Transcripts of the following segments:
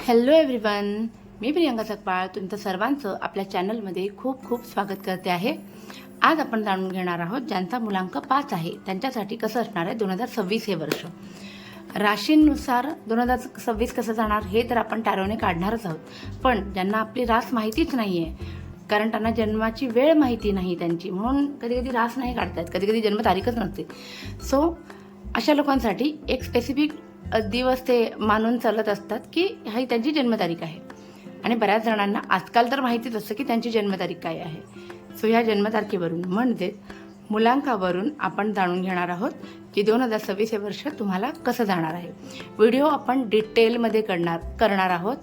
Hello everyone, मी प्रियंका सकपाळ तुमचं सर्वांचं आपल्या चॅनलमध्ये खूप खूप स्वागत करते आहे. आज आपण जाणून घेणार आहोत ज्यांचा मुलांक 5 आहे त्यांच्यासाठी कसं असणार आहे 2026 हे वर्ष. राशींनुसार 2026 कसं जाणार हे तर आपण टॅरोने काढणारच आहोत. पण ज्यांना आपली रास माहितीच नाही आहे, कारण त्यांना जन्माची वेळ माहिती नाही त्यांची, म्हणून कधी कधी रास नाही काढतात, कधी कधी जन्मतारीखच नसते. सो अशा लोकांसाठी एक स्पेसिफिक दिवस ते मानून चालत असतात की ही त्यांची जन्मतारीख आहे. आणि बऱ्याच जणांना आजकाल तर माहितीच असतं की त्यांची जन्मतारीख काय आहे. सो ह्या जन्मतारखेवरून म्हणजे मुलांकावरून आपण जाणून घेणार आहोत की 2026 हे वर्ष तुम्हाला कसं जाणार आहे. व्हिडिओ आपण डिटेलमध्ये करणार आहोत,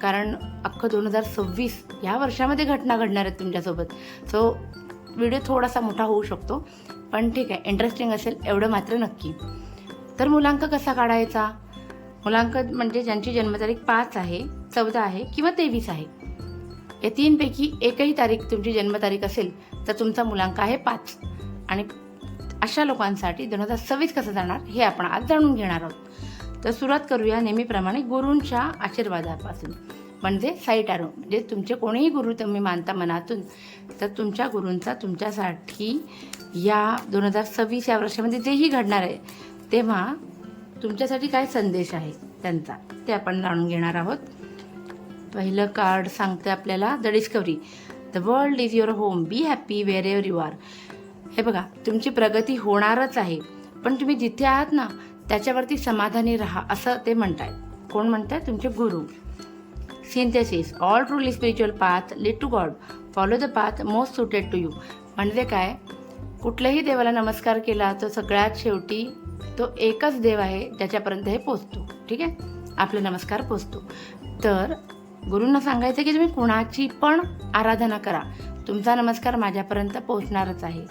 कारण अख्खं 2026 ह्या वर्षामध्ये घटना घडणार आहेत तुमच्यासोबत. सो व्हिडिओ थोडासा मोठा होऊ शकतो, पण ठीक आहे, इंटरेस्टिंग असेल एवढं मात्र नक्की. तर मुलांक कसा काढायचा? मुलांक म्हणजे ज्यांची जन्मतारीख 5 आहे, 14 आहे किंवा 23 आहे. या तीनपैकी एकही तारीख तुमची जन्मतारीख असेल तर तुमचा मुलांक आहे 5. आणि अशा लोकांसाठी 2026 कसं जाणार हे आपण आज जाणून घेणार आहोत. तर सुरुवात करूया नेहमीप्रमाणे गुरूंच्या आशीर्वादापासून, म्हणजे साई टॅरो. म्हणजे तुमचे कोणीही गुरु तुम्ही मानता मनातून, तर तुमच्या गुरूंचा तुमच्यासाठी या 2026 या वर्षामध्ये जेही घडणार आहे तेव्हा तुमच्यासाठी काय संदेश आहे त्यांचा ते आपण जाणून घेणार आहोत. पहिलं कार्ड सांगते आपल्याला the discovery. The world is your home, be happy wherever you are. हे बघा, तुमची प्रगती होणारच आहे, पण तुम्ही जिथे आहात ना त्याच्यावरती समाधानी राहा असं ते म्हणतायत. कोण म्हणताय? तुमचे गुरु. Synthesis. All truly spiritual path lead to God, follow the path most suited to you. म्हणजे काय? कुठल्याही देवाला नमस्कार केला तो सगळ्यात शेवटी तो एकच देव आहे ज्याच्यापर्यंत हे पोचतो. ठीक आहे, आपले नमस्कार पोचतो. तर गुरूंना सांगायचं की तुम्ही कुणाची पण आराधना करा, तुमचा नमस्कार माझ्यापर्यंत पोचणारच आहे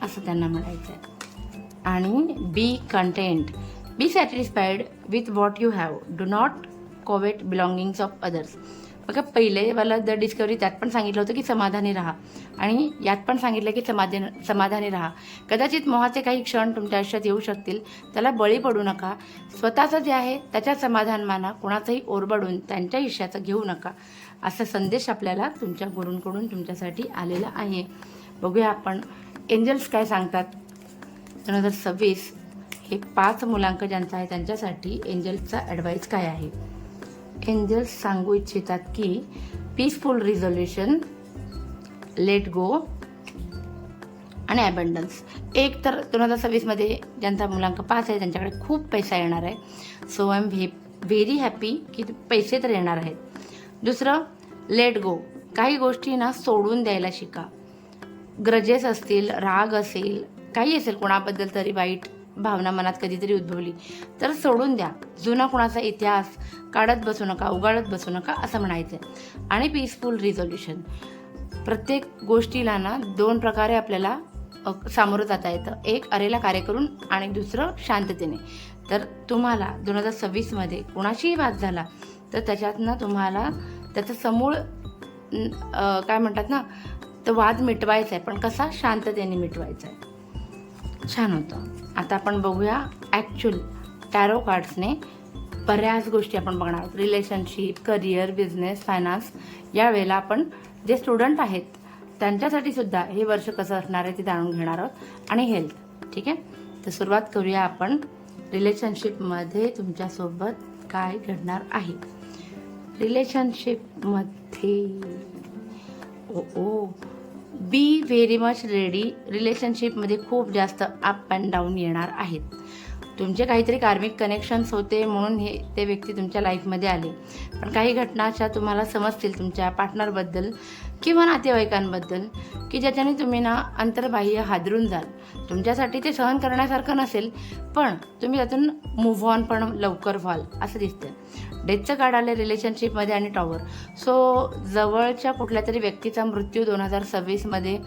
असं त्यांना म्हणायचं आहे. आणि be content, be satisfied with what you have, do not covet belongings of others. बघा, पहिले वाला द डिस्कवरी त्यात पण सांगितलं होतं की समाधानी राहा, आणि यात पण सांगितलं की समाधानी राहा. कदाचित मोहाचे काही क्षण तुमच्या आयुष्यात येऊ शकतील, त्याला बळी पडू नका. स्वतःचं जे आहे त्याच्यात समाधान माना, कोणाचंही ओरबडून त्यांच्या आयुष्याचं घेऊ नका. असा संदेश आपल्याला तुमच्या गुरूंकडून तुमच्यासाठी आलेला आहे. बघूया आपण एंजल्स काय सांगतात. 2026 हे 5 मुलांक ज्यांचा आहे त्यांच्यासाठी एंजल्सचा ॲडवाईस काय आहे. एंजल्स सांगू इच्छितात की पीसफुल रिझोल्युशन, लेट गो आणि ॲबंडन्स. एक तर 2026मध्ये ज्यांचा मुलांक 5 आहे त्यांच्याकडे खूप पैसा येणार आहे. So I am very happy की पैसे तर येणार आहेत. दुसरं, लेट गो. काही गोष्टी ना सोडून द्यायला शिका. ग्रजेस असतील, राग असेल, काही असेल कोणाबद्दल तरी वाईट भावना मनात कधीतरी उद्भवली तर सोडून द्या. जुना कोणाचा इतिहास काढत बसू नका, उगाळत बसू नका असं म्हणायचं आहे. आणि पीसफुल रिझोल्युशन. प्रत्येक गोष्टीला ना 2 प्रकारे आपल्याला सामोरं जाता येतं. एक अरेला कार्य करून आणि दुसरं शांततेने. तर तुम्हाला 2026मध्ये कोणाशीही वाद झाला तर त्याच्यातनं तुम्हाला त्याचं समूळ काय म्हणतात ना, तो वाद मिटवायचा आहे, पण कसा? शांततेने मिटवायचा आहे. छान होतं. आता आपण बघूया ॲक्च्युअल टॅरो कार्ड्सने बऱ्याच गोष्टी आपण बघणार आहोत. Relationship, career, business, finance. यावेळेला आपण जे स्टुडंट आहेत त्यांच्यासाठी सुद्धा हे वर्ष कसं असणार आहे ते जाणून घेणार आहोत. आणि हेल्थ. ठीक आहे, तर सुरुवात करूया आपण रिलेशनशिपमध्ये तुमच्यासोबत काय घडणार आहे. रिलेशनशिपमध्ये बी व्हेरी मच रेडी. रिलेशनशिपमध्ये खूप जास्त अप अँड डाऊन येणार आहेत. तुमचे काहीतरी कार्मिक कनेक्शन्स होते म्हणून ते व्यक्ती तुमच्या लाईफमध्ये आले, पण काही घटना अशा तुम्हाला समजतील तुमच्या पार्टनरबद्दल किंवा नातेवाईकांबद्दल की ज्याच्याने तुम्ही ना अंतर्बाह्य हादरून जाल. तुमच्यासाठी ते सहन करण्यासारखं नसेल, पण तुम्ही त्यातून मूव्ह ऑन पण लवकर व्हाल असं दिसतं. डेथचं कार्ड आलं रिलेशनशिपमध्ये आणि टॉवर. सो जवळच्या कुठल्या तरी व्यक्तीचा मृत्यू 2026मध्ये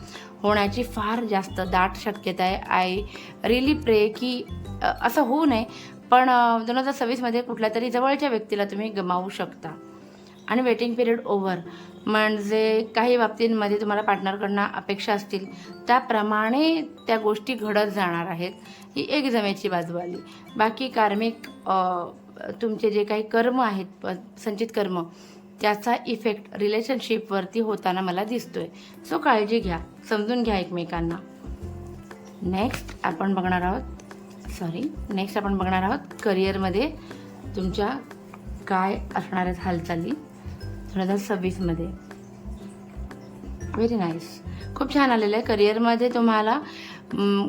होण्याची फार जास्त दाट शक्यता आहे. आय रिअली प्रे की असं होऊ नये, पण 2026मध्ये कुठल्या तरी जवळच्या व्यक्तीला तुम्ही गमावू शकता. आणि वेटिंग पिरियड ओव्हर, म्हणजे काही बाबतींमध्ये तुम्हाला पार्टनरकडनं अपेक्षा असतील त्याप्रमाणे त्या गोष्टी घडत जाणार आहेत. ही एक जमेची बाजू आली. बाकी कार्मिक तुमचे जे काही कर्म आहेत संचित कर्म त्याचा इफेक्ट रिलेशनशिपवरती होताना मला दिसतोय. सो काळजी घ्या, समजून घ्या एकमेकांना. नेक्स्ट आपण बघणार आहोत करिअरमध्ये तुमच्या काय असणार आहेत हालचाली 2026मध्ये. व्हेरी नाईस, खूप छान आलेलं आहे. करिअरमध्ये तुम्हाला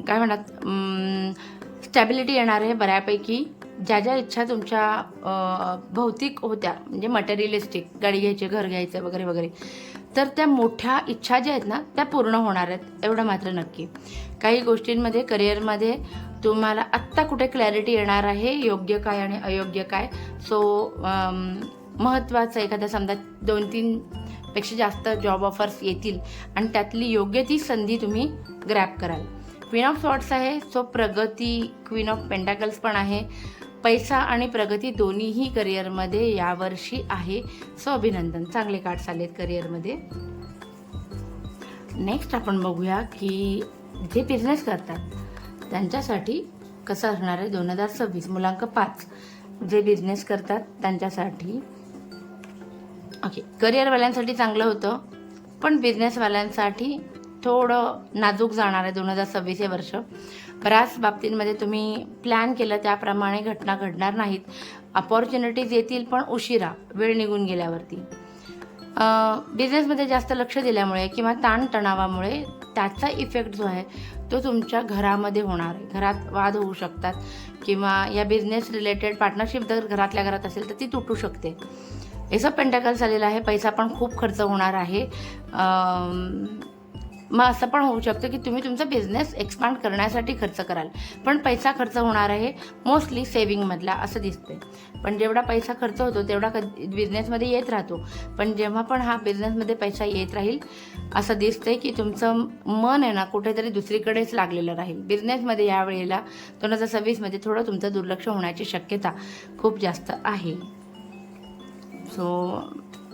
काय म्हणतात स्टॅबिलिटी येणार आहे बऱ्यापैकी. ज्या ज्या इच्छा तुमच्या भौतिक होत्या, म्हणजे मटेरियलिस्टिक, गाडी घ्यायची, घर घ्यायचं वगैरे वगैरे, तर त्या मोठ्या इच्छा ज्या आहेत ना त्या पूर्ण होणार आहेत, एवढं मात्र नक्की. काही गोष्टींमध्ये करिअरमध्ये तुम्हाला आत्ता कुठे क्लॅरिटी येणार आहे, योग्य काय आणि अयोग्य काय. सो महत्त्वाचं एखाद्या समजा 2-3 पेक्षा जास्त जॉब ऑफर्स येतील आणि त्यातली योग्य ती संधी तुम्ही ग्रॅब कराल. क्वीन ऑफ सॉर्ट्स आहे, सो प्रगती. क्वीन ऑफ पेंटाकल्स पण आहे. पैसा आणि प्रगती दोन्हीही करिअरमध्ये यावर्षी आहे. सो अभिनंदन, चांगले कार्ड्स आलेत करिअरमध्ये. नेक्स्ट आपण बघूया की जे बिझनेस करतात त्यांच्यासाठी कसं असणार आहे 2026. मुलांक 5 जे बिझनेस करतात त्यांच्यासाठी. ओके, करिअरवाल्यांसाठी चांगलं होतं, पण बिझनेसवाल्यांसाठी थोडं नाजूक जाणार आहे 2026 हे वर्ष. बऱ्याच बाबतींमध्ये तुम्ही प्लॅन केलं त्याप्रमाणे घटना घडणार नाहीत. अपॉर्च्युनिटीज येतील पण उशिरा, वेळ निघून गेल्यावरती. बिझनेसमध्ये जास्त लक्ष दिल्यामुळे किंवा ताणतणावामुळे त्याचा इफेक्ट जो आहे तो तुमच्या घरामध्ये होणार आहे. घरात वाद होऊ शकतात किंवा या बिझनेस रिलेटेड पार्टनरशिप जर घरातल्या घरात असेल तर ती तुटू शकते. एस ऑफ पेंटाकल्स आलेला आहे. पैसा पण खूप खर्च होणार आहे. मग असं पण होऊ शकतं की तुम्ही तुमचा बिझनेस एक्सपांड करण्यासाठी खर्च कराल, पण पैसा खर्च होणार आहे मोस्टली सेविंगमधला असं दिसते. पण जेवढा पैसा खर्च होतो तेवढा बिझनेसमध्ये येत राहतो. पण जेव्हा पण हा बिझनेसमध्ये पैसा येत राहील असं दिसतंय की तुमचं मन आहे ना कुठेतरी दुसरीकडेच लागलेलं राहील. बिझनेसमध्ये यावेळेला 2026मध्ये थोडं तुमचं दुर्लक्ष होण्याची शक्यता खूप जास्त आहे. सो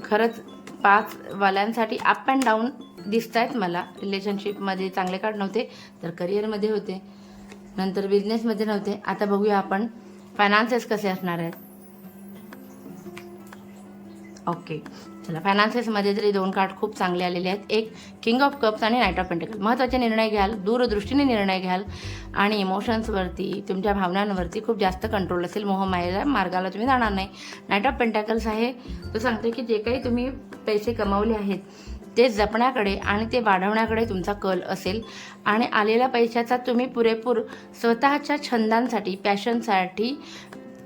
खरंच 5 वाल्यांसाठी अप अँड डाऊन दिसत आहेत मला. रिलेशनशिपमध्ये चांगले कार्ड नव्हते तर करिअरमध्ये होते, नंतर बिझनेसमध्ये नव्हते. आता बघूया आपण फायनान्सेस कसे असणार आहेत. ओके, चला, फायनान्सेसमध्ये तरी 2 कार्ड खूप चांगले आलेले आहेत. एक किंग ऑफ कप्स आणि नाईट ऑफ पेंटिकल. महत्त्वाचे निर्णय घ्याल, दूरदृष्टीने निर्णय घ्याल आणि इमोशन्सवरती, तुमच्या भावनांवरती खूप जास्त कंट्रोल असेल. मोहमायेच्या मार्गाला तुम्ही जाणार नाही. नाईट ऑफ पेंटाकल्स आहे, तो सांगते की जे काही तुम्ही पैसे कमावले आहेत ते जपण्याकडे आणि ते वाढवण्याकडे तुमचा कल असेल आणि आलेल्या पैशाचा तुम्ही पुरेपूर स्वतःच्या छंदांसाठी, पॅशनसाठी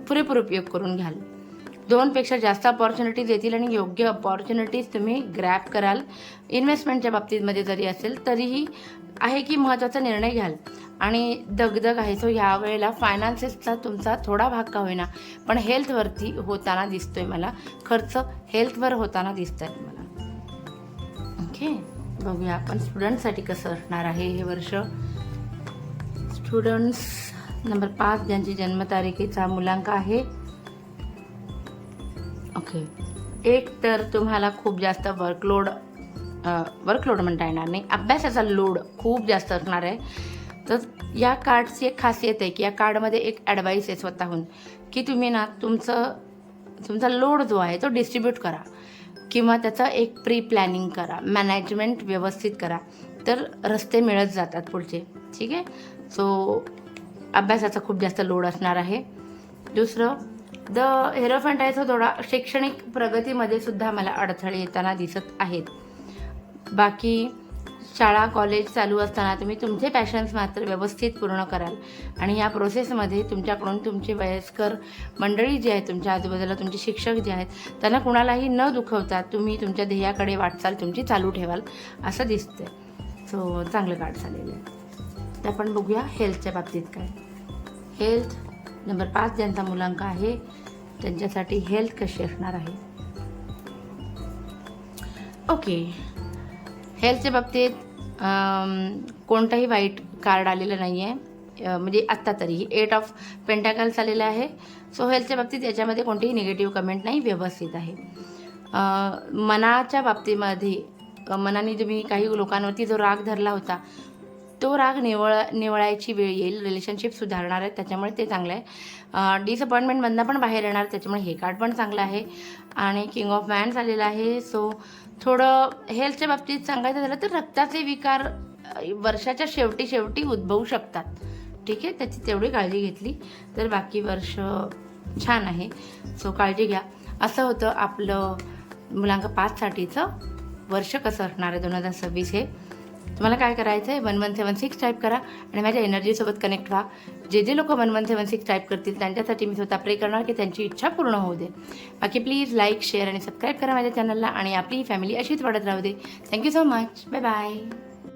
पुरेपूर उपयोग करून घ्याल. 2 पेक्षा जास्त अपॉर्च्युनिटीज येतील आणि योग्य अपॉर्च्युनिटीज तुम्ही ग्रॅब कराल. इन्व्हेस्टमेंटच्या बाबतीमध्ये जरी असेल तरीही आहे की महत्त्वाचा निर्णय घ्याल आणि दगदग आहे. सो यावेळेला फायनान्सेसचा तुमचा थोडा भाग का होईना पण हेल्थवरती होताना दिसतोय मला. खर्च हेल्थवर होताना दिसत आहेत मला. ओके, बघूया आपण स्टुडंट्ससाठी कसं असणार आहे हे वर्ष. स्टुडंट्स नंबर 5 ज्यांची जन्मतारखेचा मुलांक आहे. ओके, एक तर तुम्हाला खूप जास्त वर्कलोड म्हणता येणार नाही, अभ्यासाचा लोड खूप जास्त असणार आहे. तर या कार्डची एक खासियत आहे की या कार्डमध्ये एक ॲडवाईस आहे स्वतःहून की तुम्ही ना तुमचा लोड जो आहे तो डिस्ट्रीब्यूट करा किंवा त्याचं एक प्री प्लॅनिंग करा, मॅनेजमेंट व्यवस्थित करा, तर रस्ते मिळत जातात पुढचे. ठीक आहे, सो अभ्यासाचा खूप जास्त लोड असणार आहे. दुसरं, द हेरोफंट आहे तो थोडा शैक्षणिक प्रगतीमध्ये सुद्धा मला अडथळे येताना दिसत आहेत. बाकी शाळा कॉलेज चालू असताना तुम्ही तुमचे पॅशन्स मात्र व्यवस्थित पूर्ण कराल आणि या प्रोसेसमध्ये तुमच्याकडून तुमचे वयस्कर मंडळी जी आहेत, तुमच्या आजूबाजूला तुमचे शिक्षक जे आहेत, त्यांना कुणालाही न दुखवता तुम्ही तुमच्या ध्येयाकडे वाटचाल तुमची चालू ठेवाल असं दिसतंय. सो चांगलं कार्ड झालेलं आहे. तर आपण बघूया हेल्थच्या बाबतीत काय. हेल्थ नंबर 5 ज्यांचा मुलांक आहे त्यांच्यासाठी हेल्थ कशी असणार आहे. ओके, हेल्थच्या बाबतीत कोणताही वाईट कार्ड आलेलं नाही आहे, म्हणजे आत्ता तरीही 8 ऑफ पेंटाकल्स आलेलं आहे. सो हेल्थच्या बाबतीत याच्यामध्ये कोणतीही निगेटिव्ह कमेंट नाही, व्यवस्थित आहे. मनाच्या बाबतीमध्ये मनाने तुम्ही काही लोकांवरती जो राग धरला होता तो राग निवळायची वेळ येईल. रिलेशनशिप सुधारणार आहे, त्याच्यामुळे ते चांगलं आहे. डिसअपॉइंटमेंटमधनं पण बाहेर येणार, त्याच्यामुळे हे कार्ड पण चांगलं आहे. आणि किंग ऑफ वॅन्ड्स आलेलं आहे. सो थोडं हेल्थच्या बाबतीत सांगायचं झालं तर रक्ताचे विकार वर्षाच्या शेवटी उद्भवू शकतात. ठीक आहे, त्याची तेवढी काळजी घेतली तर बाकी वर्ष छान आहे. सो काळजी घ्या. असं होतं आपलं मुलांक 5साठीचं वर्ष कसं असणार आहे 2026 हे. तुम्हाला काय करायचं आहे, 1176 टाईप करा आणि माझ्या एनर्जीसोबत कनेक्ट व्हा. जे लोक 1176 टाईप करतील त्यांच्यासाठी मी स्वतः प्रे करणार की त्यांची इच्छा पूर्ण होऊ दे. बाकी प्लीज लाईक, शेअर आणि सबस्क्राईब करा माझ्या चॅनलला आणि आपली फॅमिली अशीच वाढत राहू दे. Thank you so much. Bye bye.